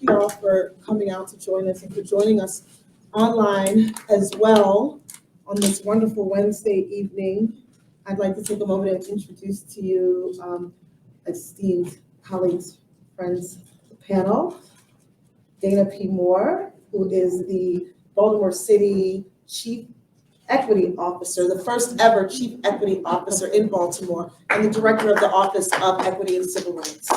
you all for coming out to join us and for joining us online as well on this wonderful Wednesday evening. I'd like to take a moment and introduce to you esteemed colleagues, friends, the panel. Dana P. Moore, who is the Baltimore City Chief Equity Officer, the first ever Chief Equity Officer in Baltimore, and the Director of the Office of Equity and Civil Rights.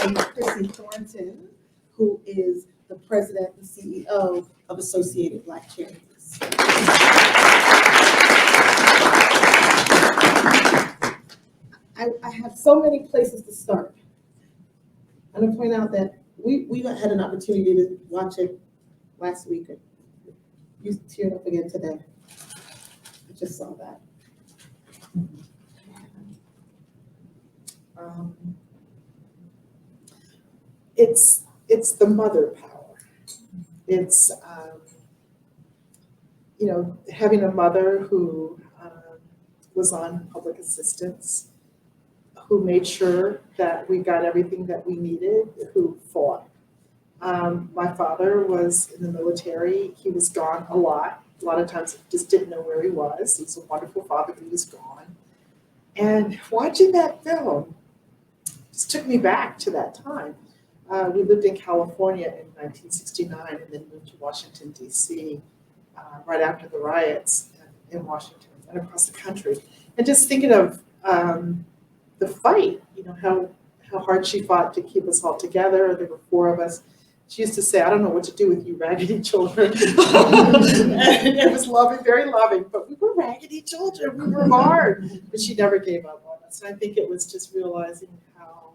And Chrissy Thornton, who is the President and CEO of Associated Black Charities. I have so many places to start. I'm going to point out that we had an opportunity to watch it last week. You teared up again today. I just saw that. It's the mother power. It's having a mother who was on public assistance, who made sure that we got everything that we needed, who fought. My father was in the military. He was gone a lot of times just didn't know where he was. He was a wonderful father, but he was gone. And watching that film just took me back to that time. We lived in California in 1969 and then moved to Washington, D.C. Right after the riots in Washington and across the country. And just thinking of the fight, how hard she fought to keep us all together. There were 4 of us. She used to say, "I don't know what to do with you raggedy children." And it was loving, very loving, but we were raggedy children. We were hard, but she never gave up on us. And I think it was just realizing how,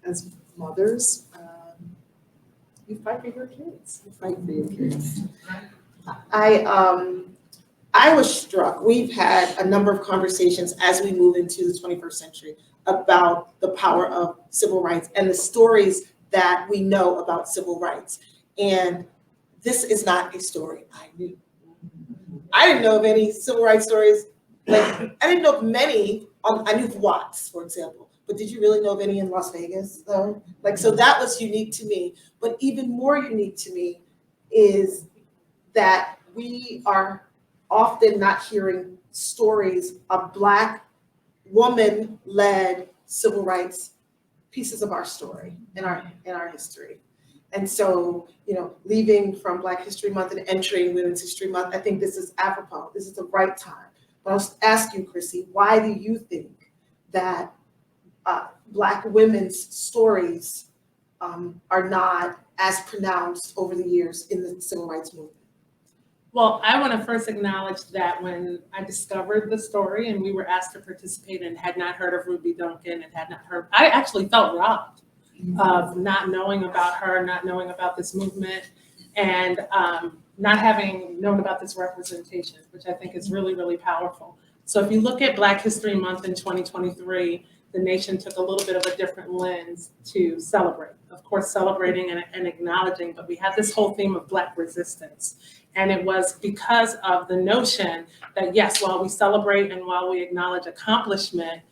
as mothers, you fight for your kids. You fight for your kids. I was struck. We've had a number of conversations as we move into the 21st century about the power of civil rights and the stories that we know about civil rights. And this is not a story I knew. I didn't know of any civil rights stories. I didn't know of many. I knew of Watts, for example. But did you really know of any in Las Vegas, though? So that was unique to me. But even more unique to me is that we are often not hearing stories of Black woman-led civil rights pieces of our story in our history. And so, leaving from Black History Month and entering Women's History Month, I think this is apropos. This is the right time. But I'll ask you, Chrissy, why do you think that Black women's stories are not as pronounced over the years in the civil rights movement? Well, I want to first acknowledge that when I discovered the story and we were asked to participate and had not heard of Ruby Duncan and had not heard, I actually felt robbed of not knowing about her, not knowing about this movement, and not having known about this representation, which I think is really, really powerful. So if you look at Black History Month in 2023, the nation took a little bit of a different lens to celebrate. Of course, celebrating and acknowledging, but we had this whole theme of Black resistance. And it was because of the notion that, yes, while we celebrate and while we acknowledge accomplishment,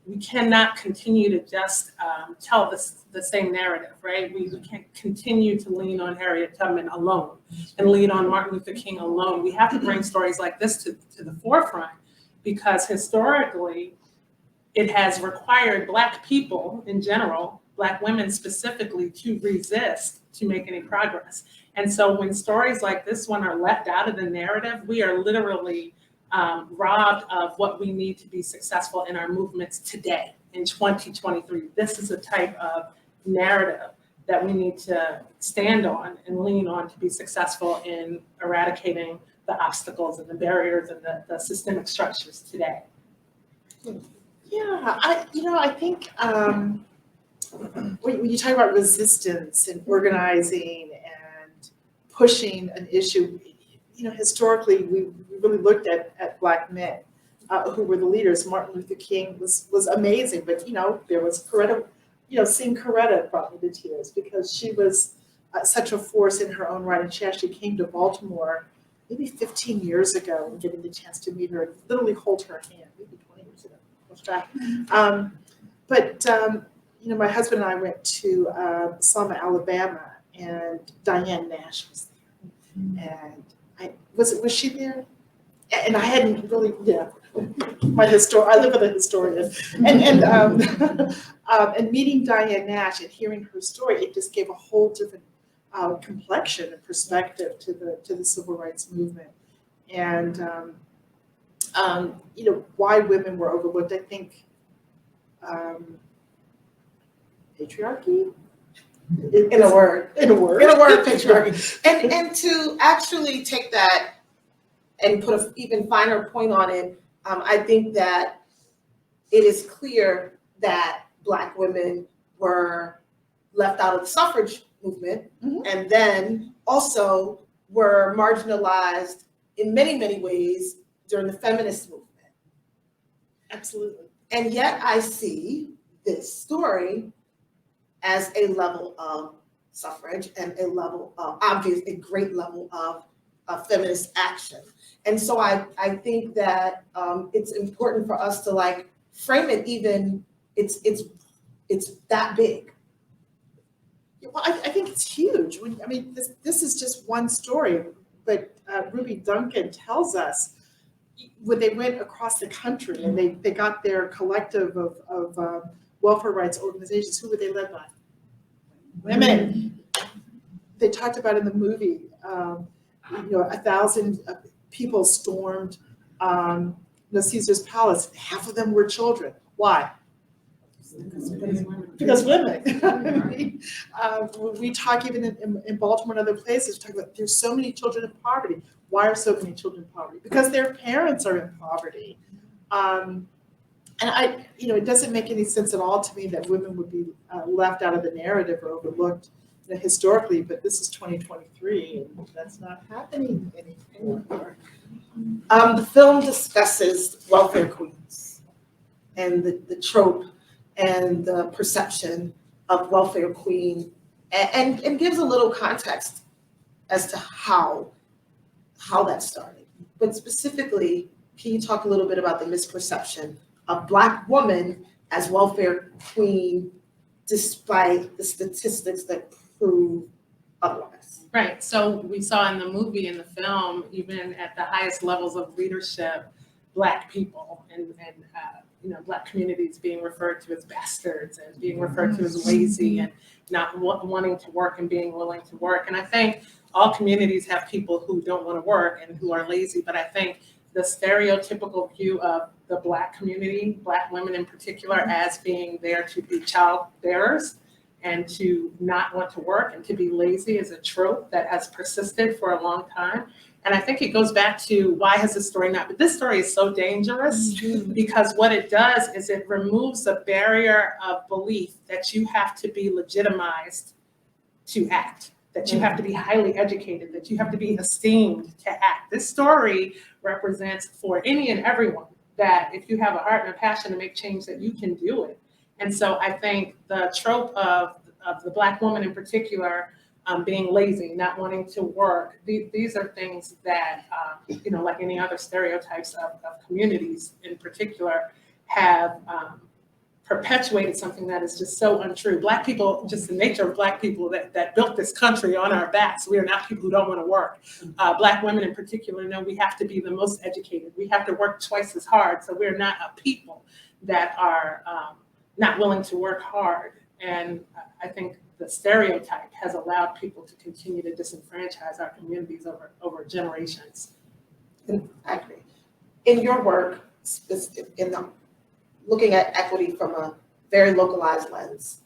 we cannot continue to just tell the same narrative, right? We can't continue to lean on Harriet Tubman alone and lean on Martin Luther King alone. We have to bring stories like this to the forefront, because historically, it has required Black people in general, Black women specifically, to resist to make any progress. And so when stories like this one are left out of the narrative, we are literally robbed of what we need to be successful in our movements today in 2023. This is a type of narrative that we need to stand on and lean on to be successful in eradicating the obstacles and the barriers and the systemic structures today. Yeah, I think when you talk about resistance and organizing and pushing an issue, historically we really looked at Black men who were the leaders. Martin Luther King was amazing, but there was Coretta. Seeing Coretta brought me to tears because she was such a force in her own right, and she actually came to Baltimore maybe 15 years ago and getting the chance to meet her and literally hold her hand, maybe 20 years ago. But my husband and I went to Selma, Alabama, and Diane Nash was there. And was she there? And I hadn't really, I live with a historian, and meeting Diane Nash and hearing her story, it just gave a whole different complexion and perspective to the civil rights movement, and why women were overlooked. I think patriarchy. In a word, patriarchy. And And to actually take that and put an even finer point on it, I think that it is clear that Black women were left out of the suffrage movement, and then also were marginalized in many, many ways during the feminist movement. absolutely. And yet I see this story as a level of suffrage and a level of, obviously, a great level of feminist action. And so I think that it's important for us to frame it, even it's that big. Well, I think it's huge. This is just one story, but Ruby Duncan tells us when they went across the country and they got their collective of welfare rights organizations, who were they led by? Women. They talked about in the movie, 1,000 people stormed Caesar's palace. Half of them were children. Why? Because women. We talk even in Baltimore and other places, we talk about there's so many children in poverty. Why are so many children in poverty? Because their parents are in poverty. And it doesn't make any sense at all to me that women would be left out of the narrative or overlooked historically, but this is 2023 and that's not happening anymore. The film discusses welfare queens and the trope and the perception of welfare queen, and gives a little context as to how that started. But specifically, can you talk a little bit about the misperception of Black woman as welfare queen, despite the statistics that prove otherwise? Right. So we saw in the movie, in the film, even at the highest levels of leadership, Black people and Black communities being referred to as bastards and being referred to as lazy and not wanting to work and being willing to work. And I think all communities have people who don't want to work and who are lazy, but I think the stereotypical view of the Black community, Black women in particular, as being there to be child bearers and to not want to work and to be lazy is a trope that has persisted for a long time. And I think it goes back to why has this story not, but this story is so dangerous because what it does is it removes a barrier of belief that you have to be legitimized to act, that you have to be highly educated, that you have to be esteemed to act. This story represents for any and everyone that if you have a heart and a passion to make change, that you can do it. And so I think the trope of the Black woman in particular being lazy, not wanting to work, these are things that, like any other stereotypes of communities in particular, have perpetuated something that is just so untrue. Black people, just the nature of Black people that built this country on our backs. We are not people who don't want to work. Black women in particular know we have to be the most educated. We have to work twice as hard. So we're not a people that are not willing to work hard. And I think the stereotype has allowed people to continue to disenfranchise our communities over generations. I agree. In your work, looking at equity from a very localized lens,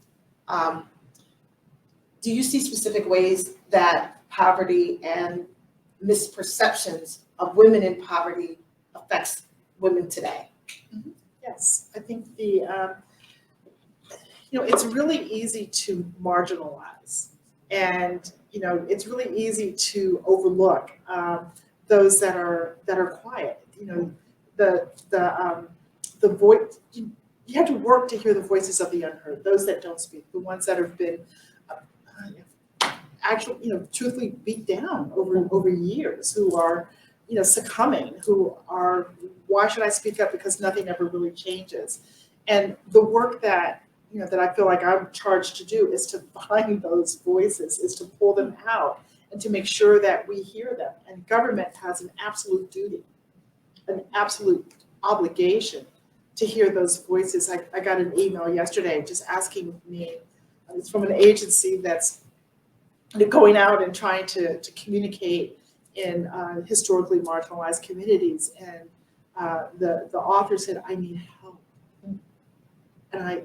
do you see specific ways that poverty and misperceptions of women in poverty affects women today? Yes, I think it's really easy to marginalize, and it's really easy to overlook those that are quiet. The voice. You have to work to hear the voices of the unheard, those that don't speak, the ones that have been actually, truthfully beat down over years, who are, succumbing, who are, why should I speak up? Because nothing ever really changes. And the work that, that I feel like I'm charged to do is to find those voices, is to pull them out and to make sure that we hear them. And government has an absolute duty, an absolute obligation to hear those voices. I got an email yesterday just asking me, it's from an agency that's going out and trying to communicate in historically marginalized communities. And the author said, I need help. And I,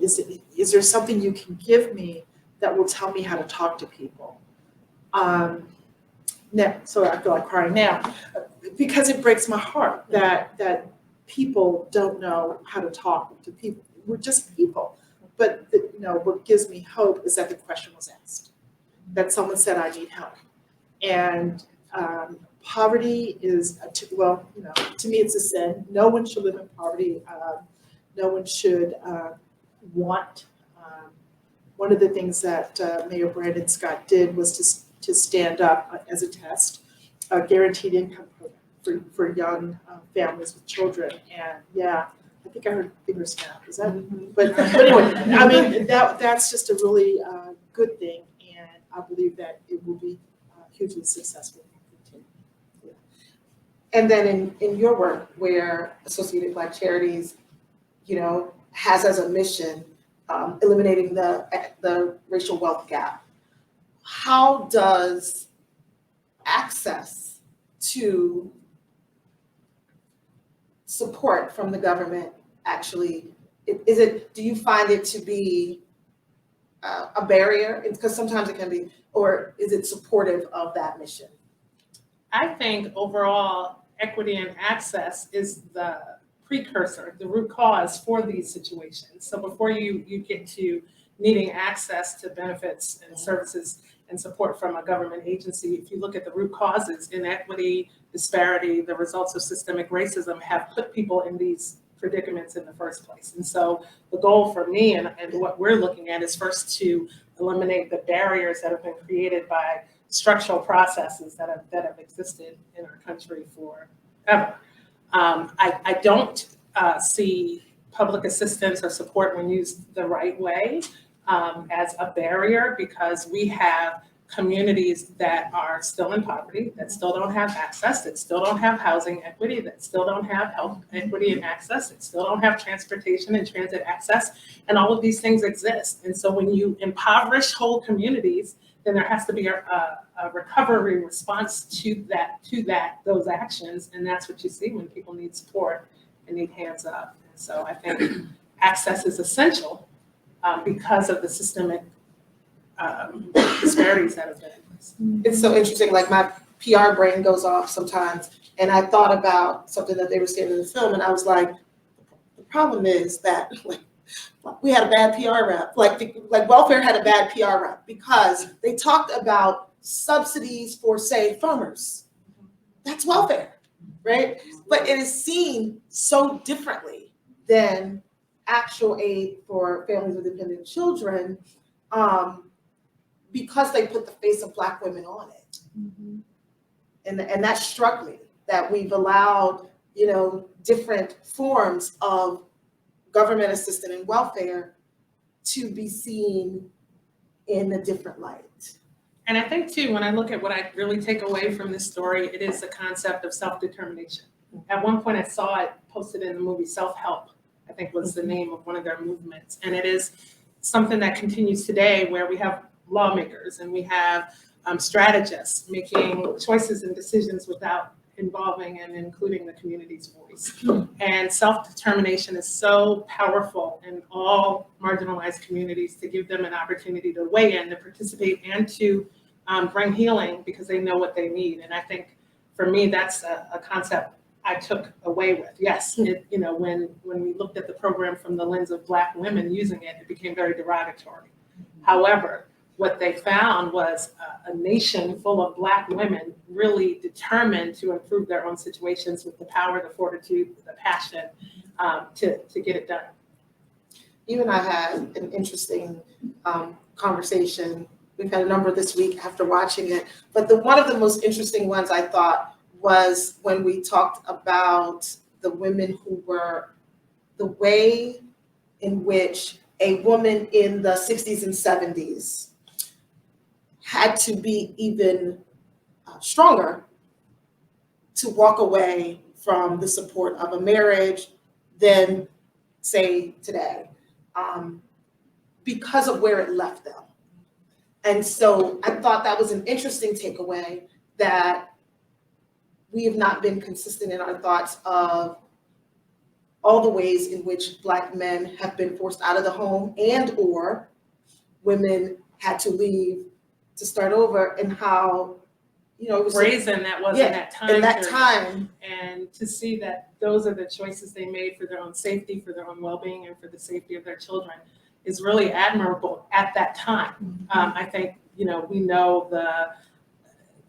is there something you can give me that will tell me how to talk to people? So I feel like crying now because it breaks my heart that people don't know how to talk to people. We're just people. But what gives me hope is that the question was asked, that someone said, I need help. And poverty is, to me it's a sin. No one should live in poverty. No one should want. One of the things that Mayor Brandon Scott did was to stand up as a test, a guaranteed income program for young families with children. And yeah, I think I heard finger snap. Is that? But anyway, I mean that's just a really good thing, and I believe that it will be hugely successful. Yeah. And then in your work, where Associated Black Charities, has as a mission eliminating the racial wealth gap, how does access to support from the government actually, do you find it to be a barrier? Because sometimes it can be, or is it supportive of that mission? I think overall equity and access is the precursor, the root cause for these situations. So before you get to needing access to benefits and services and support from a government agency, if you look at the root causes, inequity, disparity, the results of systemic racism have put people in these predicaments in the first place. And so the goal for me and what we're looking at is first to eliminate the barriers that have been created by structural processes that have existed in our country forever. I don't see public assistance or support when used the right way as a barrier, because we have communities that are still in poverty, that still don't have access, that still don't have housing equity, that still don't have health equity and access, that still don't have transportation and transit access, and all of these things exist. And so when you impoverish whole communities, then there has to be a recovery response to those actions, and that's what you see when people need support and need hands up. And so I think access is essential because of the systemic disparities that have been. It's so interesting, like my PR brain goes off sometimes, and I thought about something that they were saying in the film, and I was like, the problem is that we had a bad PR rep, like welfare had a bad PR rep because they talked about subsidies for, say, farmers. That's welfare, right? But it is seen so differently than actual aid for families with dependent children, because they put the face of Black women on it. Mm-hmm. And that struck me, that we've allowed, different forms of government assistance and welfare to be seen in a different light. And I think too, when I look at what I really take away from this story, it is the concept of self-determination. At one point I saw it posted in the movie Self-Help, I think was the name of one of their movements. And it is something that continues today, where we have lawmakers and we have strategists making choices and decisions without involving and including the community's voice. And self-determination is so powerful in all marginalized communities, to give them an opportunity to weigh in, to participate, and to bring healing because they know what they need. And I think for me, that's a concept I took away with. Yes, when we looked at the program from the lens of Black women using it, it became very derogatory. However, what they found was a nation full of Black women really determined to improve their own situations with the power, the fortitude, the passion to get it done. You and I had an interesting conversation. We've had a number this week after watching it, but one of the most interesting ones I thought was when we talked about the women who were the way in which a woman in the 60s and 70s had to be even stronger to walk away from the support of a marriage than, say, today, because of where it left them. And so I thought that was an interesting takeaway, that we have not been consistent in our thoughts of all the ways in which Black men have been forced out of the home and or women had to leave to start over, and how, it was Brazen that was in that time. in that period. time. And to see that those are the choices they made for their own safety, for their own well-being, and for the safety of their children is really admirable at that time. I think, we know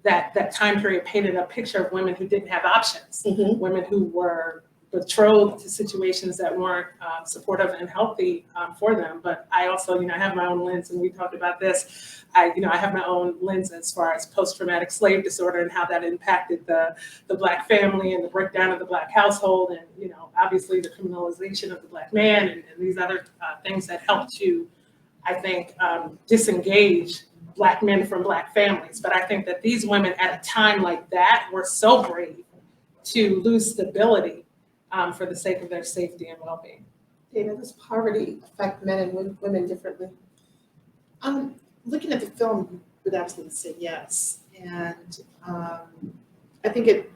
that time period painted a picture of women who didn't have options, women who were betrothed to situations that weren't supportive and healthy for them. But I also, I have my own lens, and we talked about this. I have my own lens as far as post-traumatic slave disorder and how that impacted the Black family and the breakdown of the Black household, and obviously the criminalization of the Black man and these other things that help to, I think, disengage Black men from Black families. But I think that these women at a time like that were so brave to lose stability for the sake of their safety and well-being. Dana, does poverty affect men and women differently? Looking at the film, you would absolutely say yes. And I think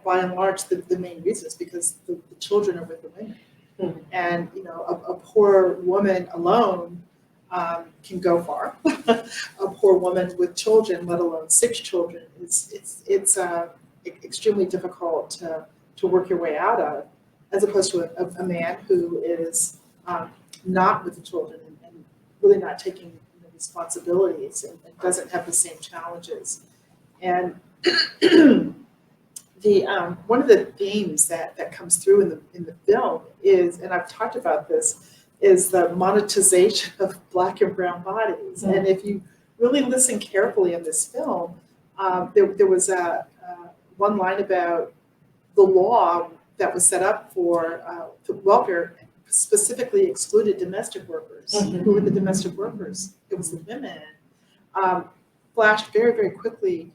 by and large, the main reason is because the children are with the women. Mm-hmm. And, a poor woman alone can go far. A poor woman with children, let alone 6 children, it's extremely difficult to work your way out of, as opposed to a man who is not with the children and really not taking responsibilities and doesn't have the same challenges. And one of the themes that comes through in the film is, and I've talked about this, is the monetization of Black and brown bodies. Mm-hmm. And if you really listen carefully in this film, there was one line about the law that was set up for the welfare specifically excluded domestic workers. Mm-hmm. Who were the domestic workers? It was the women. Flashed very, very quickly,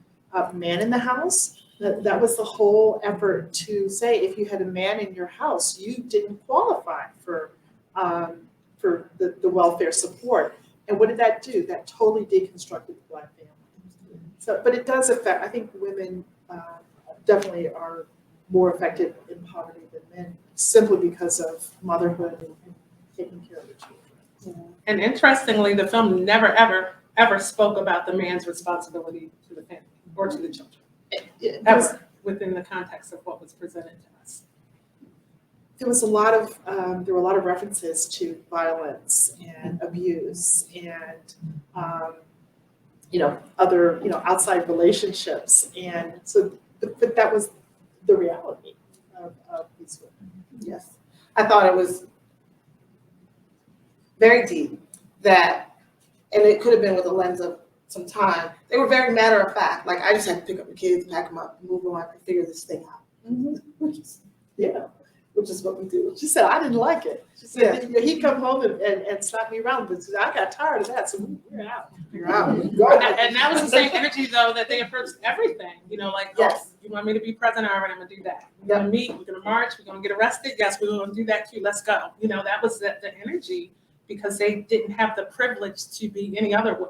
man in the house. That was the whole effort to say, if you had a man in your house, you didn't qualify for the welfare support. And what did that do? That totally deconstructed the Black family. So, but it does affect, I think women definitely are more affected in poverty than men, simply because of motherhood and taking care of the children. Yeah. And interestingly, the film never, ever spoke about the man's responsibility to the family or to the children. Ever, within the context of what was presented to us. There were a lot of references to violence and abuse and other outside relationships, and so but that was the reality of these women. Yes, I thought it was very deep, and it could have been with a lens of some time. They were very matter of fact. Like, I just had to pick up the kids, pack them up, move on, and figure this thing out. Mm-hmm. Which is what we do. She said, I didn't like it. She said, he'd come home and slap me around, but I got tired of that, so we're out. You're out. And that was the same energy, though, that they approached everything. Yes. You want me to be president? All right, I'm going to do that. We're going to meet, we're going to march, we're going to get arrested. Yes, we're going to do that too. Let's go. That was the energy, because they didn't have the privilege to be any other way.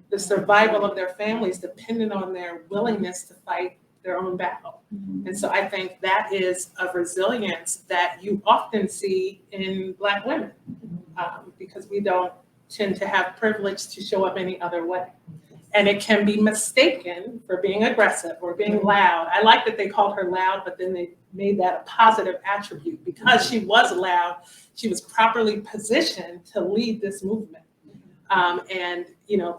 The survival of their families depended on their willingness to fight their own battle. Mm-hmm. And so I think that is a resilience that you often see in Black women, because we don't tend to have privilege to show up any other way. And it can be mistaken for being aggressive or being loud. I like that they called her loud, but then they made that a positive attribute. Because she was loud, she was properly positioned to lead this movement. And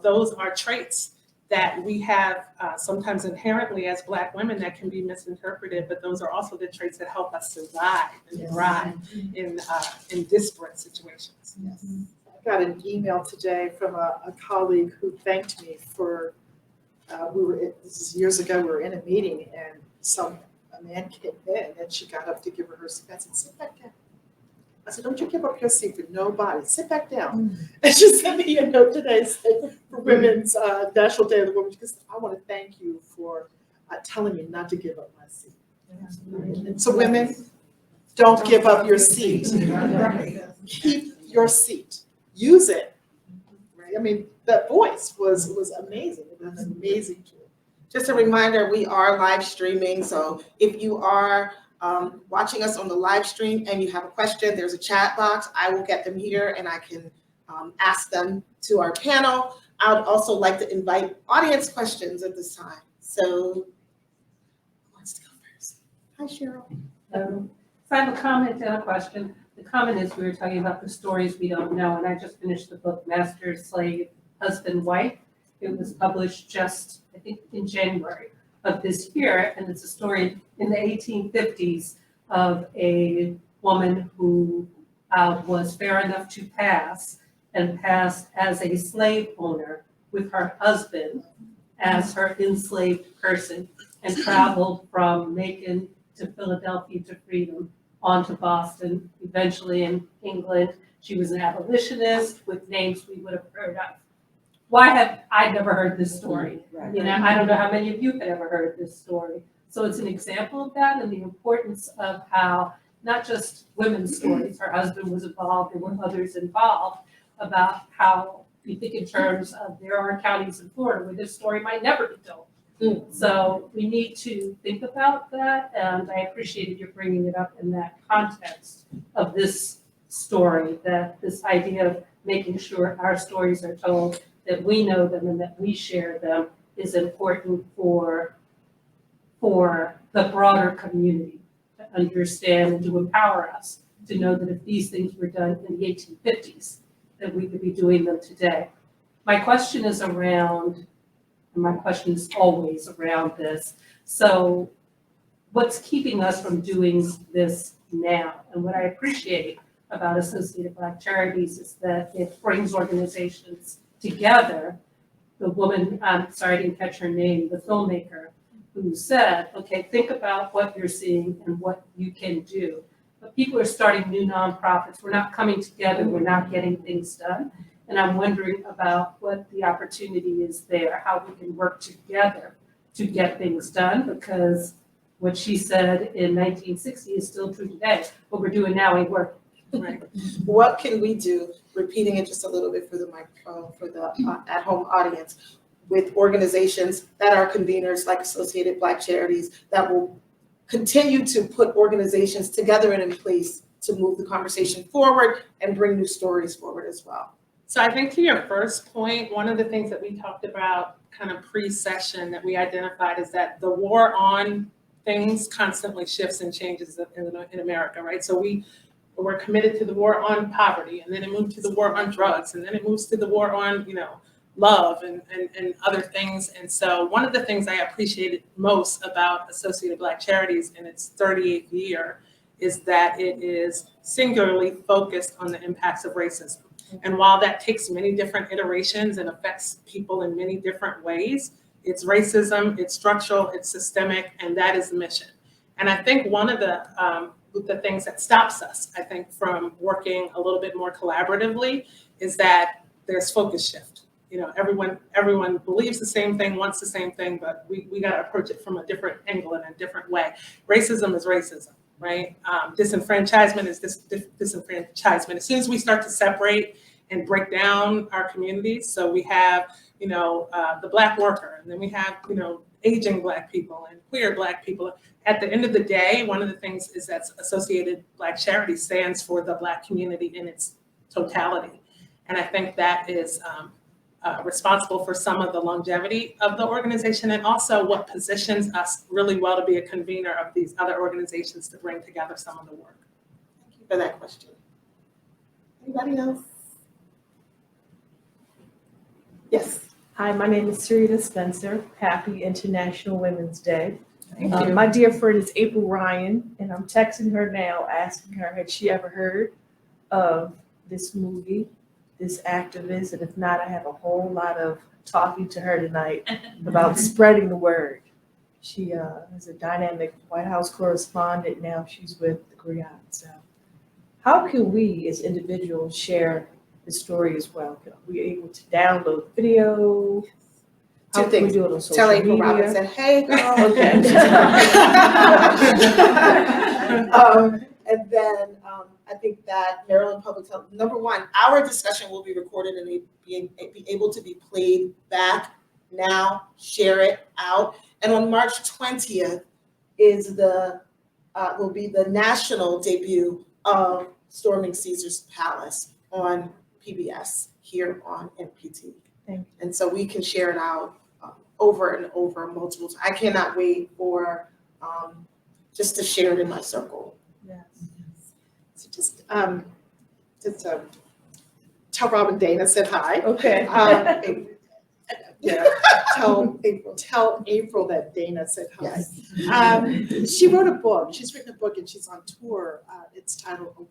those are traits that we have sometimes inherently as Black women that can be misinterpreted, but those are also the traits that help us survive and thrive in disparate situations. Yes. I got an email today from a colleague who thanked me for, this is years ago, we were in a meeting and a man came in and she got up to give her her space and said, sit back down. I said, don't you give up your seat for nobody. Sit back down. And she sent me a note today saying, for Women's National Day of the Women, because I want to thank you for telling me not to give up my seat. So women, don't give up your seat. Keep your seat. Use it. Right? I mean, that voice was amazing. It was an amazing tool. Just a reminder, we are live streaming, so if you are watching us on the live stream and you have a question, there's a chat box. I will get them here and I can ask them to our panel. I would also like to invite audience questions at this time. So, who wants to go first? Hi, Cheryl. So I have a comment and a question. The comment is we were talking about the stories we don't know, and I just finished the book Master, Slave, Husband, Wife. It was published just, I think, in January of this year, and it's a story in the 1850s of a woman who was fair enough to pass and passed as a slave owner with her husband as her enslaved person and traveled from Macon to Philadelphia to freedom on to Boston, eventually in England. She was an abolitionist with names we would have heard of. Why have I never heard this story? You know, I don't know how many of you had ever heard this story. So it's an example of that and the importance of how not just women's stories, her husband was involved, there were others involved, about how we think in terms of there are counties in Florida where this story might never be told. So we need to think about that, and I appreciated you bringing it up in that context of this story, that this idea of making sure our stories are told, that we know them and that we share them is important for the broader community to understand and to empower us to know that if these things were done in the 1850s, that we could be doing them today. My question is around, and my question is always around this, so what's keeping us from doing this now? And what I appreciate about Associated Black Charities is that it brings organizations together. The woman, I'm sorry I didn't catch her name, the filmmaker, who said, okay, think about what you're seeing and what you can do. But people are starting new nonprofits. We're not coming together. We're not getting things done. And I'm wondering about what the opportunity is there, how we can work together to get things done, because what she said in 1960 is still true today. What we're doing now ain't working. Right. What can we do, repeating it just a little bit for the microphone, for the at-home audience, with organizations that are conveners like Associated Black Charities that will continue to put organizations together and in place to move the conversation forward and bring new stories forward as well? So I think to your first point, one of the things that we talked about kind of pre-session that we identified is that the war on things constantly shifts and changes in America, right? So we're committed to the war on poverty, and then it moved to the war on drugs, and then it moves to the war on, love and other things. And so one of the things I appreciated most about Associated Black Charities in its 38th year is that it is singularly focused on the impacts of racism. And while that takes many different iterations and affects people in many different ways, it's racism, it's structural, it's systemic, and that is the mission. And I think one of the things that stops us, I think, from working a little bit more collaboratively is that there's focus shift. Everyone believes the same thing, wants the same thing, but we got to approach it from a different angle and a different way. Racism is racism, right? Disenfranchisement is disenfranchisement. As soon as we start to separate and break down our communities, so we have, the Black worker, and then we have, aging Black people and queer Black people. At the end of the day, one of the things is that Associated Black Charities stands for the Black community in its totality. And I think that is responsible for some of the longevity of the organization, and also what positions us really well to be a convener of these other organizations to bring together some of the work. Thank you for that question. Anybody else? Yes. Hi, my name is Sarita Spencer. Happy International Women's Day. Thank you. My dear friend is April Ryan, and I'm texting her now, asking her, had she ever heard of this movie, this activist? And if not, I have a whole lot of talking to her tonight about spreading the word. She is a dynamic White House correspondent now. She's with the Griot. So how can we as individuals share the story as well? Are we able to download video? How Two can we things. do it on social Tell media? April Robinson, hey girl. Okay. And then I think that Maryland Public Health, number one, our discussion will be recorded and be able to be played back now, share it out. And on March 20th is will be the national debut of Storming Caesar's Palace on PBS here on NPT. Thank you. And so we can share it out over and over multiple times. I cannot wait for just to share it in my circle. Yes. So just tell Robyn Dana said hi. Okay. Yeah, tell April that Dana said hi. Yes. She wrote a book. She's written a book and she's on tour. It's titled "A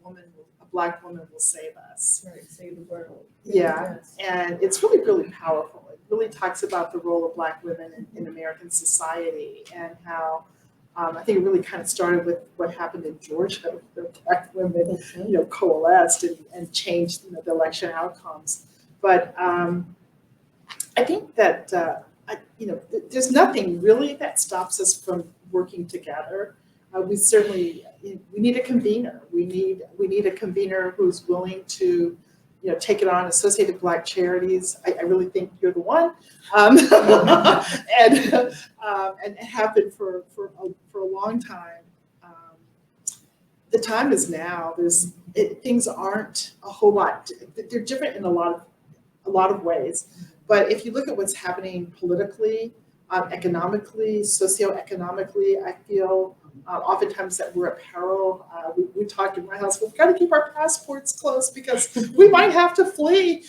Black Woman Will Save Us." Right, save the world. Yeah, Yes. and it's really, really powerful. It really talks about the role of Black women in American society and how I think it really kind of started with what happened in Georgia, where Black women, coalesced and changed, the election outcomes. But I think that there's nothing really that stops us from working together. We certainly we need a convener. We need a convener who's willing to take it on. Associated Black Charities. I really think you're the one, and have been for a long time. The time is now. Things aren't a whole lot. They're different in a lot of ways. But if you look at what's happening politically, economically, socioeconomically, I feel oftentimes that we're at peril. We talk in my house, we've got to keep our passports close because we might have to flee.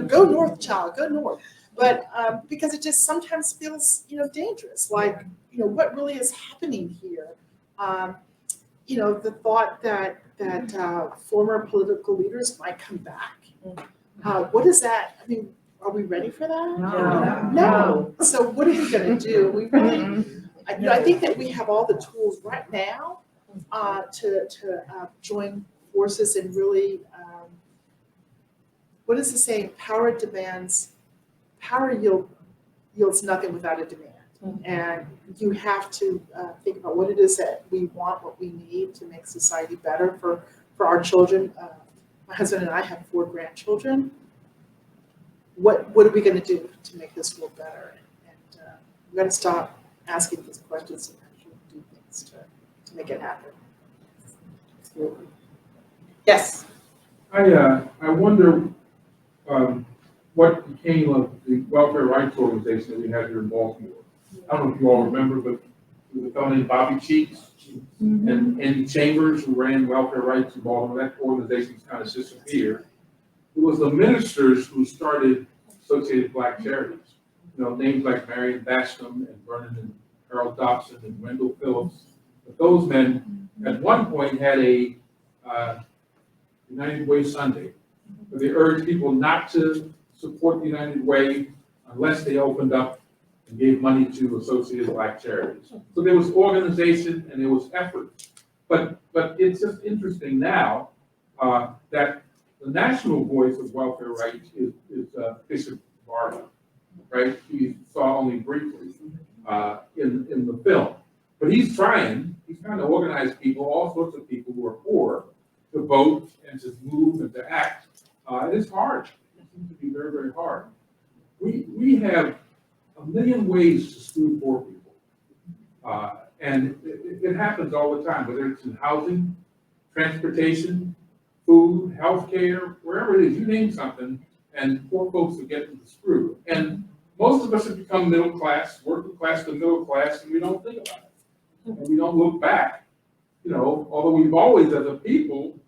Go north, child, go north. But because it just sometimes feels, dangerous. Like, what really is happening here? The thought that former political leaders might come back. What is that? I mean, are we ready for that? No. So what are we going to do? We really, I think that we have all the tools right now to join forces and really, what is the saying? Power yields nothing without a demand. And you have to think about what it is that we want, what we need to make society better for our children. My husband and I have 4 grandchildren. What are we going to do to make this world better? And we've got to stop asking these questions and actually do things to make it happen. Yes. I wonder what became of the welfare rights organization that we had here in Baltimore. I don't know if you all remember, but there was a fellow named Bobby Cheeks and Andy Chambers who ran welfare rights in Baltimore. That organization's kind of disappeared. It was the ministers who started Associated Black Charities. Names like Marion Basham and Vernon and Harold Dobson and Wendell Phillips. But those men at one point had a United Way Sunday, where they urged people not to support the United Way unless they opened up and gave money to Associated Black Charities. So there was organization and there was effort. But it's just interesting now that the national voice of welfare rights is Bishop Barber, right? We saw only briefly in the film. But he's trying to organize people, all sorts of people who are poor, to vote and to move and to act. It is hard. It seems to be very, very hard. We have a million ways to screw poor people. And it happens all the time, whether it's in housing, transportation, food, healthcare, wherever it is, you name something, and poor folks are getting screwed. And most of us have become middle class, working class to middle class, and we don't think about it. And we don't look back, although we've always, as a people,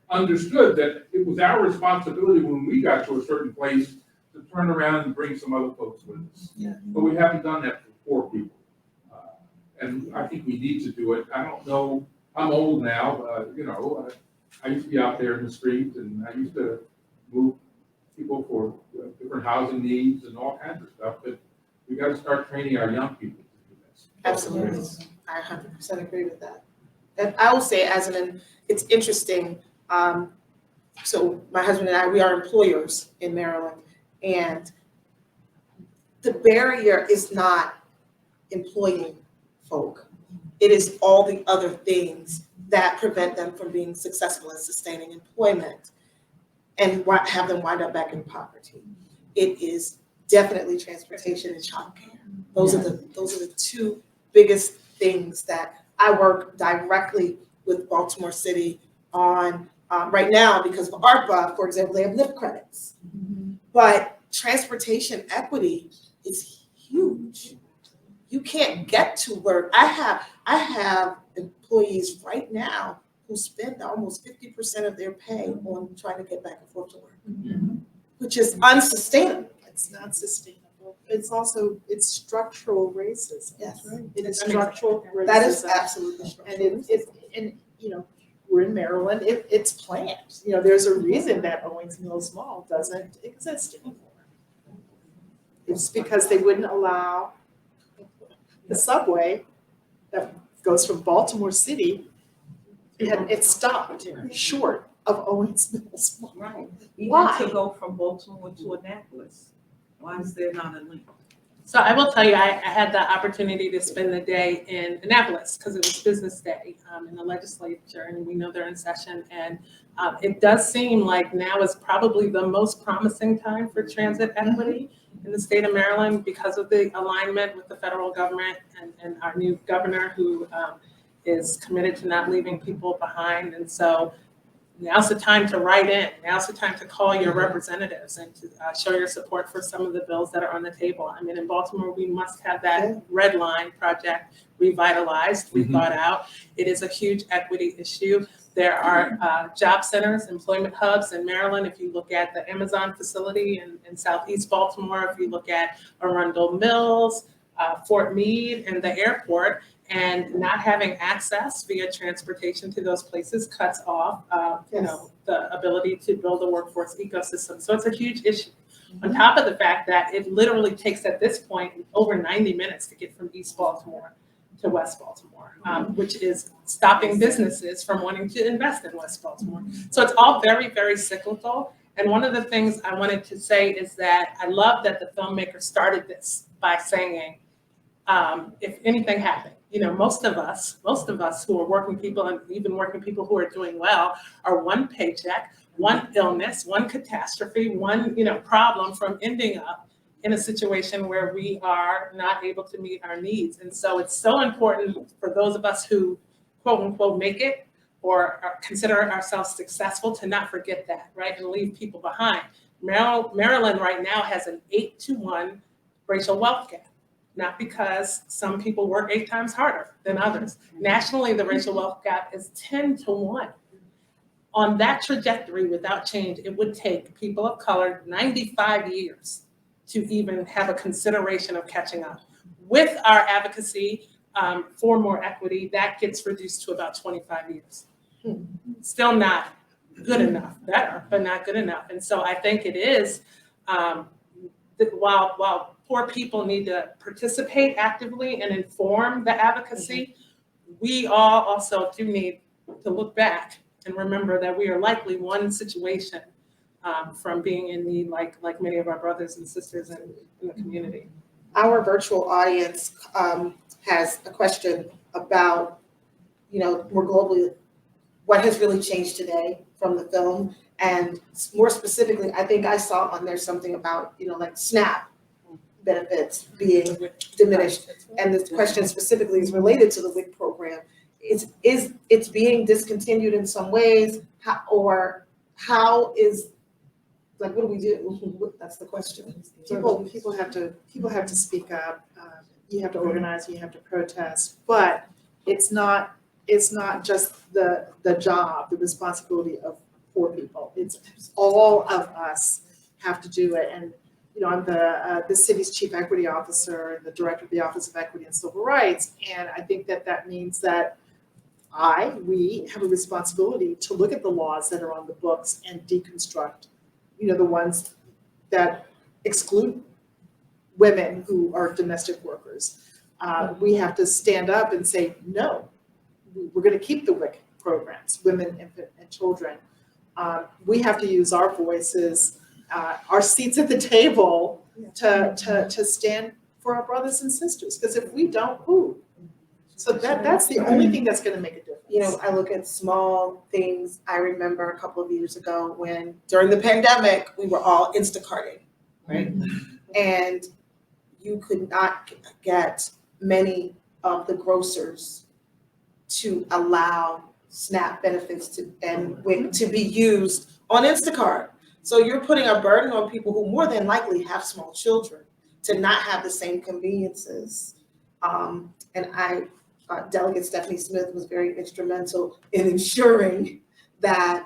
understood that it was our responsibility when we got to a certain place to turn around and bring some other folks with us. Yeah. But we haven't done that for poor people. And I think we need to do it. I don't know, I'm old now, I used to be out there in the streets and I used to move people for different housing needs and all kinds of stuff, but we got to start training our young people to do this. Absolutely. I 100% agree with that. And I will say it's interesting, so my husband and I, we are employers in Maryland, and the barrier is not employing folk. It is all the other things that prevent them from being successful in sustaining employment and have them wind up back in poverty. It is definitely transportation and childcare. Those are the two biggest things that I work directly with Baltimore City on right now because of ARPA, for example, they have LIFT credits. But transportation equity is huge. You can't get to work. I have employees right now who spend almost 50% of their pay on trying to get back and forth to work, which is unsustainable. It's not sustainable. It's also, it's structural racism. Yes. Right? It is structural racism. That is absolutely structural. And you know, we're in Maryland, it's planned. You know, there's a reason that Owings Mills Mall doesn't exist anymore. It's because they wouldn't allow the subway that goes from Baltimore City, it stopped short of Owings Mills Mall. Right. Why? Even to go from Baltimore to Annapolis. Why is there not a link? So I will tell you, I had the opportunity to spend the day in Annapolis because it was business day in the legislature, and we know they're in session. And it does seem like now is probably the most promising time for transit equity in the state of Maryland because of the alignment with the federal government and our new governor who is committed to not leaving people behind. And so now's the time to write in. Now's the time to call your representatives and to show your support for some of the bills that are on the table. I mean, in Baltimore, we must have that Red Line project revitalized, rethought out. It is a huge equity issue. There are job centers, employment hubs in Maryland. If you look at the Amazon facility in Southeast Baltimore, if you look at Arundel Mills, Fort Meade, and the airport, and not having access via transportation to those places cuts off, the ability to build a workforce ecosystem. So it's a huge issue. On top of the fact that it literally takes at this point over 90 minutes to get from East Baltimore to West Baltimore, which is stopping businesses from wanting to invest in West Baltimore. So it's all very, very cyclical. And one of the things I wanted to say is that I love that the filmmaker started this by saying, if anything happened, you know, most of us who are working people and even working people who are doing well are one paycheck, one illness, one catastrophe, one, problem from ending up in a situation where we are not able to meet our needs. And so it's so important for those of us who quote unquote make it or consider ourselves successful to not forget that, right? And leave people behind. Maryland right now has an 8-to-1 racial wealth gap. Not because some people work 8 times harder than others. Nationally, the racial wealth gap is 10-to-1. On that trajectory, without change, it would take people of color 95 years to even have a consideration of catching up. With our advocacy for more equity, that gets reduced to about 25 years. Still not good enough, better, but not good enough. And so I think it is, while poor people need to participate actively and inform the advocacy, we all also do need to look back and remember that we are likely one situation from being in need, like many of our brothers and sisters in the community. Our virtual audience has a question about, more globally, what has really changed today from the film, and more specifically, I think I saw on there something about, like SNAP benefits being diminished, and the question specifically is related to the WIC program. Is it's being discontinued in some ways, how is, like, what do we do? That's the question. People have to speak up. You have to organize. You have to protest. But it's not just the job, the responsibility of poor people. It's all of us have to do it. And I'm the city's chief equity officer and the director of the Office of Equity and Civil Rights, and I think that means that we have a responsibility to look at the laws that are on the books and deconstruct, the ones that exclude women who are domestic workers. We have to stand up and say, no, we're gonna keep the WIC programs, women, infant, and children. We have to use our voices, our seats at the table to stand for our brothers and sisters, because if we don't, who? So that's the only thing that's gonna make a difference. You know, I look at small things. I remember a couple of years ago when, during the pandemic, we were all Instacarting, right? And you could not get many of the grocers to allow SNAP benefits and WIC to be used on Instacart. So you're putting a burden on people who more than likely have small children to not have the same conveniences. Delegate Stephanie Smith was very instrumental in ensuring that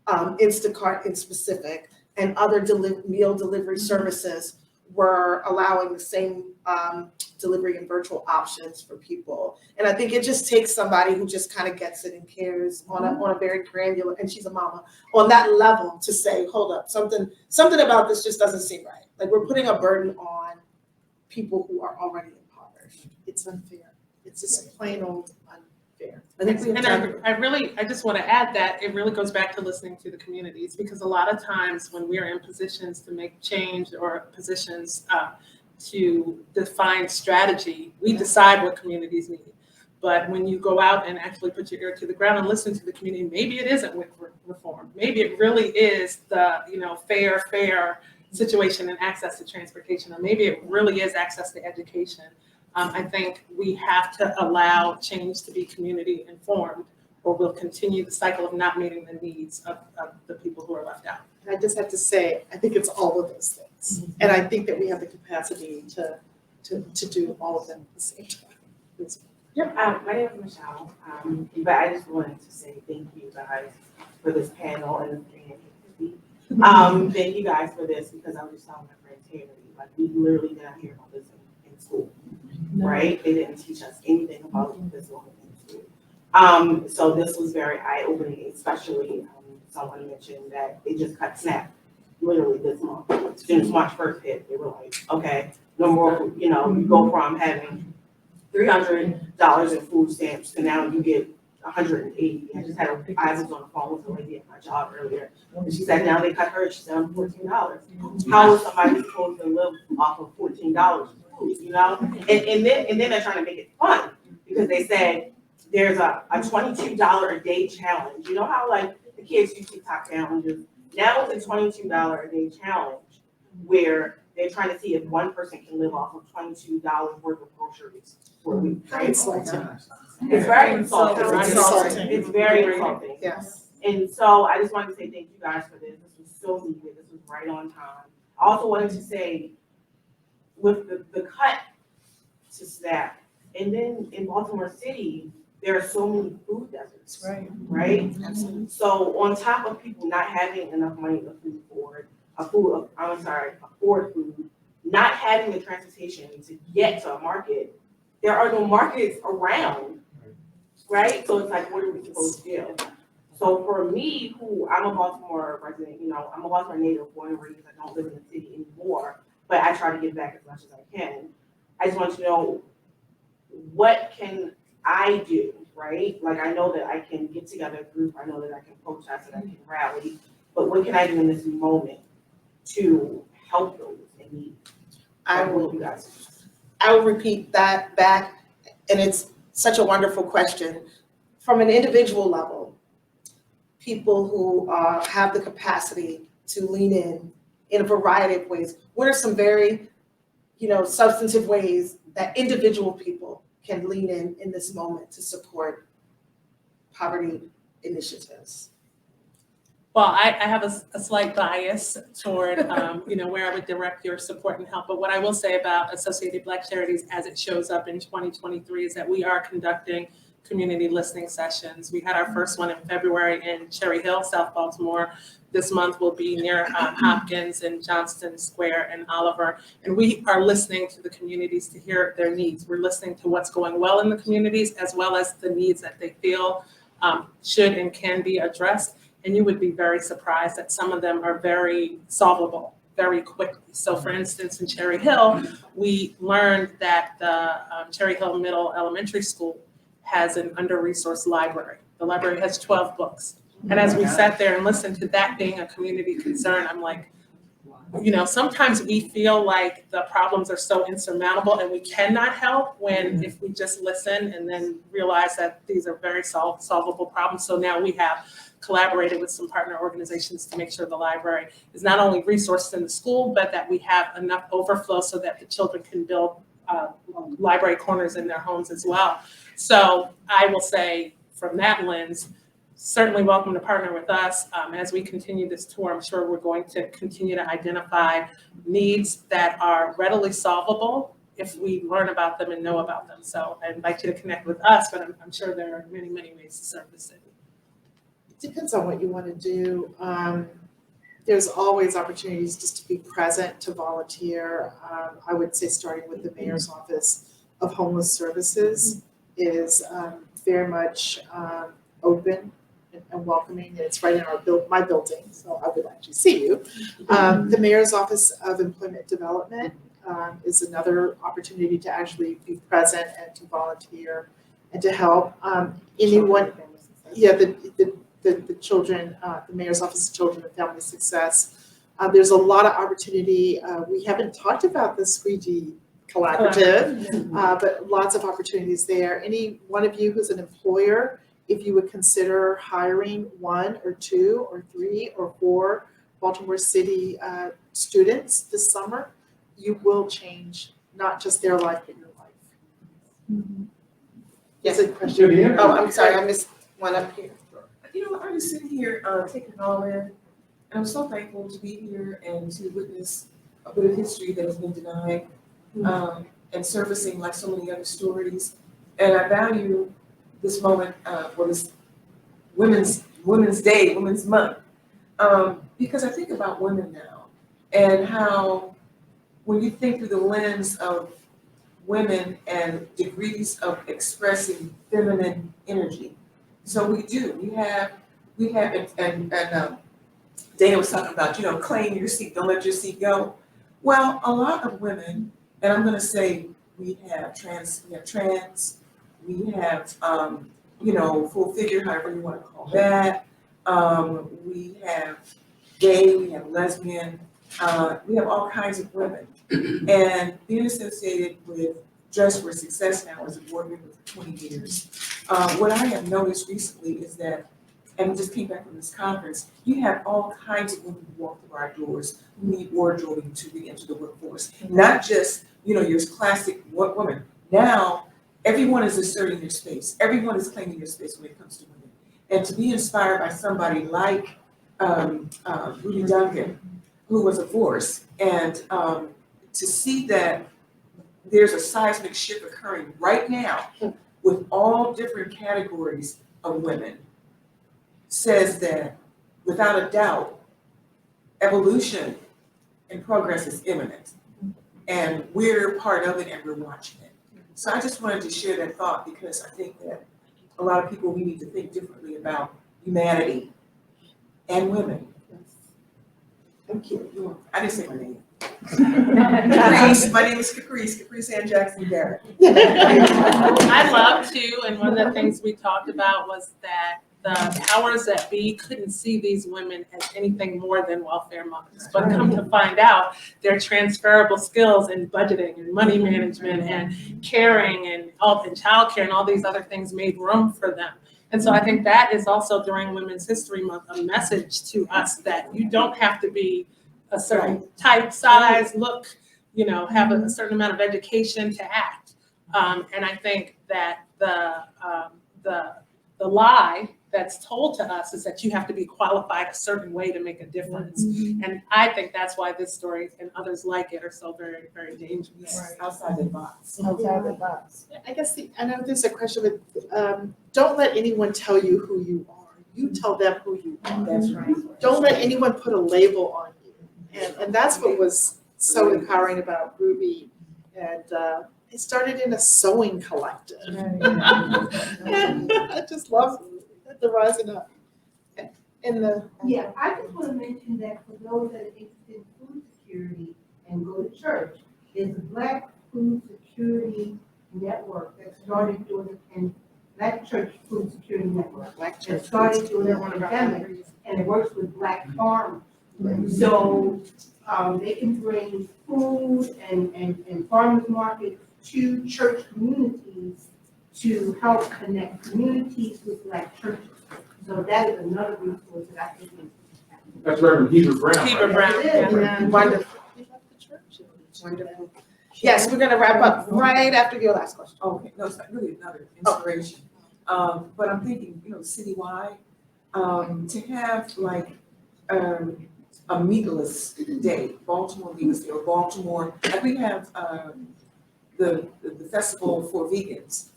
Instacart in specific and other meal delivery services were allowing the same delivery and virtual options for people. And I think it just takes somebody who just kind of gets it and cares on a very granular, and she's a mama, on that level to say, hold up, something about this just doesn't seem right. Like, we're putting a burden on people who are already impoverished. It's unfair. It's just plain old unfair. I think we have And time. I just want to add that it really goes back to listening to the communities, because a lot of times when we're in positions to make change or positions to define strategy, we decide what communities need. But when you go out and actually put your ear to the ground and listen to the community, maybe it isn't WIC reform. Maybe it really is the fair situation and access to transportation, or maybe it really is access to education. I think we have to allow change to be community informed, or we'll continue the cycle of not meeting the needs of the people who are left out. And I just have to say, I think it's all of those things. And I think that we have the capacity to do all of them at the same time. My name is Michelle, but I just wanted to say thank you guys for this panel and thank you guys for this, because I was just telling my friend Terry, like, we literally did not hear about this in school, right? They didn't teach us anything about this woman in school. So this was very eye-opening, especially someone mentioned that they just cut SNAP literally this month. As soon as March 1st hit, they were like, okay, no more, you go from having $300 in food stamps to now you get 180. I was on the phone with a lady at my job earlier, and she said now they cut her, she's down to $14. How is somebody supposed to live off of $14 food, And then they're trying to make it fun, because they said there's a $22 a day challenge. You know how like the kids do TikTok challenges? Now it's a $22 a day challenge where they're trying to see if one person can live off of $22 worth of groceries for a week. Right? It's insulting. It's very insulting. It's insulting. It's very insulting. Yes. And so I just wanted to say thank you guys for this. This was so needed. This was right on time. I also wanted to say, with the cut to SNAP, and then in Baltimore City, there are so many food deserts. Right? Absolutely. So on top of people not having enough money to afford food, not having the transportation to get to a market, there are no markets around, right? So it's like, what are we supposed to do? So for me, who I'm a Baltimore resident, I'm a Baltimore native, born and raised, I don't live in the city anymore, but I try to give back as much as I can. I just want to know, what can I do, right? Like, I know that I can get together a group, I know that I can protest and I can rally, but what can I do in this moment to help those in need? I What will do you guys do? I will repeat that back, and it's such a wonderful question. From an individual level, people who have the capacity to lean in a variety of ways. What are some very, substantive ways that individual people can lean in this moment to support poverty initiatives? Well, I have a slight bias toward, where I would direct your support and help. But what I will say about Associated Black Charities as it shows up in 2023 is that we are conducting community listening sessions. We had our first one in February in Cherry Hill, South Baltimore. This month will be near Hopkins and Johnston Square and Oliver. And we are listening to the communities to hear their needs. We're listening to what's going well in the communities, as well as the needs that they feel should and can be addressed. And you would be very surprised that some of them are very solvable very quickly. So for instance, in Cherry Hill, we learned that the Cherry Hill Middle Elementary School has an under-resourced library. The library has 12 books. And as we sat there and listened to that being a community concern, I'm like, you know, sometimes we feel like the problems are so insurmountable and we cannot help when if we just listen and then realize that these are very solvable problems. So now we have collaborated with some partner organizations to make sure the library is not only resourced in the school, but that we have enough overflow so that the children can build library corners in their homes as well. So I will say from that lens, certainly welcome to partner with us. As we continue this tour, I'm sure we're going to continue to identify needs that are readily solvable if we learn about them and know about them. So I invite you to connect with us, but I'm sure there are many, many ways to serve the city. It depends on what you want to do. There's always opportunities just to be present, to volunteer. I would say starting with the Mayor's Office of Homeless Services is very much open and welcoming. It's right in my building, so I would actually see you. The Mayor's Office of Employment Development is another opportunity to actually be present and to volunteer and to help. Anyone, yeah, the children, the Mayor's Office of Children and Family Success. There's a lot of opportunity. We haven't talked about the Squeegee Collaborative, but lots of opportunities there. Any one of you who's an employer, if you would consider hiring 1 or 2 or 3 or 4 Baltimore City students this summer, you will change not just their life, but your life. Yes, a question. Oh, I'm sorry, I missed one up here. You know, I was sitting here taking it all in, and I'm so thankful to be here and to witness a bit of history that has been denied and surfacing like so many other stories. And I value this moment for this Women's Day, Women's Month, because I think about women now and how when you think through the lens of women and degrees of expressing feminine energy. So we do. We have, and Dana was talking about, you know, claim your seat, don't let your seat go. Well, a lot of women, and I'm going to say we have trans, we have, you know, full figure, however you want to call that. We have gay, we have lesbian, we have all kinds of women. And being associated with Dress for Success now as a board member for 20 years, what I have noticed recently is that, and we just came back from this conference, you have all kinds of women who walk through our doors who need wardrobing to re-enter the workforce. Not just, you know, your classic woman. Now, everyone is asserting their space. Everyone is claiming their space when it comes to women. And to be inspired by somebody like Ruby Duncan, who was a force, and to see that there's a seismic shift occurring right now with all different categories of women says that without a doubt, evolution and progress is imminent. And we're part of it and we're watching it. So I just wanted to share that thought because I think that a lot of people, we need to think differently about humanity and women. Thank you. I didn't say my name. Caprice, my name is Caprice Ann Jackson Garrett. I love to, and one of the things we talked about was that the powers that be couldn't see these women as anything more than welfare mothers. But come to find out, their transferable skills in budgeting and money management and caring and childcare and all these other things made room for them. And so I think that is also during Women's History Month a message to us that you don't have to be a certain type, size, look, you know, have a certain amount of education to act. And I think that the lie that's told to us is that you have to be qualified a certain way to make a difference. And I think that's why this story and others like it are so very, very dangerous. Right. Outside the box. Outside the box. I guess I know there's a question, but don't let anyone tell you who you are. You tell them who you are. That's right. Don't let anyone put a label on you. And that's what was so empowering about Ruby. And it started in a sewing collective. And I just love the rising up. And Yeah, I just want to mention that for those that are interested in food security and go to church, there's a Black Food Security Network that started during the Black Church Food Security Network. Black It Charities. started during the pandemic, and it works with Black farmers. So, they can bring food and farmers market to church communities to help connect communities with Black churches. So that is another resource that I think is. That's Reverend Heber Brown, Heber right? Brown, Yes, it is. yeah. Wonderful. Wonderful. Yes, we're gonna wrap up right after your last question. Okay, no, it's not really another inspiration. But I'm thinking, citywide, to have like, a meatless day, Baltimore Meatless Day, or Baltimore, like we have, the festival for vegans,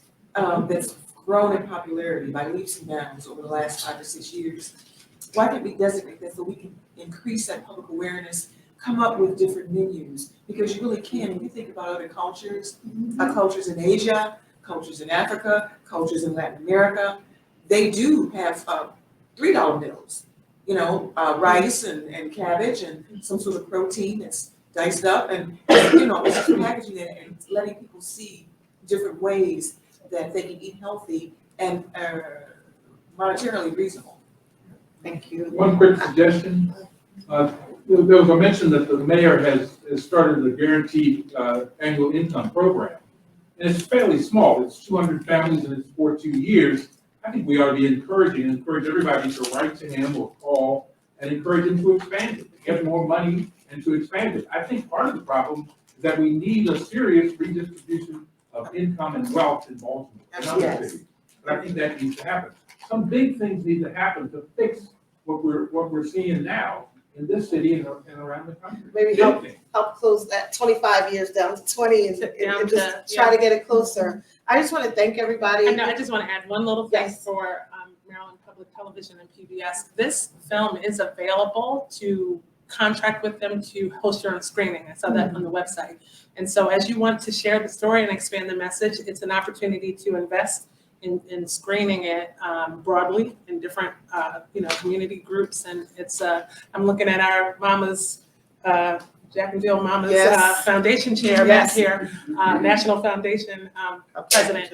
that's grown in popularity by leaps and bounds over the last 5 or 6 years. Why can't we designate that so we can increase that public awareness, come up with different menus? Because you really can, if you think about other cultures, cultures in Asia, cultures in Africa, cultures in Latin America, they do have $3 meals, rice and cabbage and some sort of protein that's diced up, and it's packaging it and letting people see different ways that they can eat healthy and monetarily reasonable. Thank you. One quick suggestion. There was a mention that the mayor has started a guaranteed annual income program. And it's fairly small. It's 200 families and it's for 2 years. I think we ought to be encourage everybody to write to him or call and encourage him to expand it, to get more money and to expand it. I think part of the problem is that we need a serious redistribution of income and wealth in Baltimore and other Yes. cities. And I think that needs to happen. Some big things need to happen to fix what we're seeing now in this city and around the country. Maybe Big things. help close that 25 years down to 20 and Down just to- try to get it closer. I just want to thank everybody. I know, I just want to add one little thing Yes. for Maryland Public Television and PBS. This film is available to contract with them to host your own screening. I saw that on the website. And so as you want to share the story and expand the message, it's an opportunity to invest in screening it broadly in different, community groups. And it's, I'm looking at our Mama's, Jack and Jill Mama's Yes. Foundation chair back Yes. here, National Foundation president.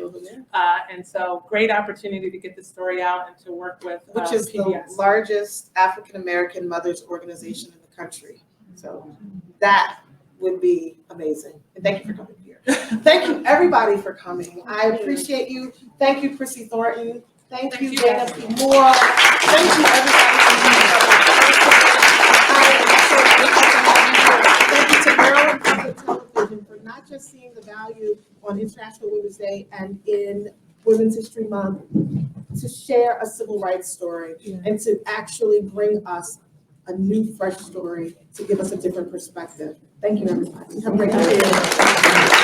And so great opportunity to get the story out and to work with Which is the PBS. largest African-American mothers organization in the country. So that would be amazing. And thank you for coming here. Thank you, everybody, for coming. I appreciate you. Thank you, Chrissy Thornton. Thank you, Dana P. Moore. Thank you, everybody, for being here. Thank you to Maryland Public Television for not just seeing the value on International Women's Day and in Women's History Month to share a civil rights story and to actually bring us a new, fresh story to give us a different perspective. Thank you, everybody. Have a great day.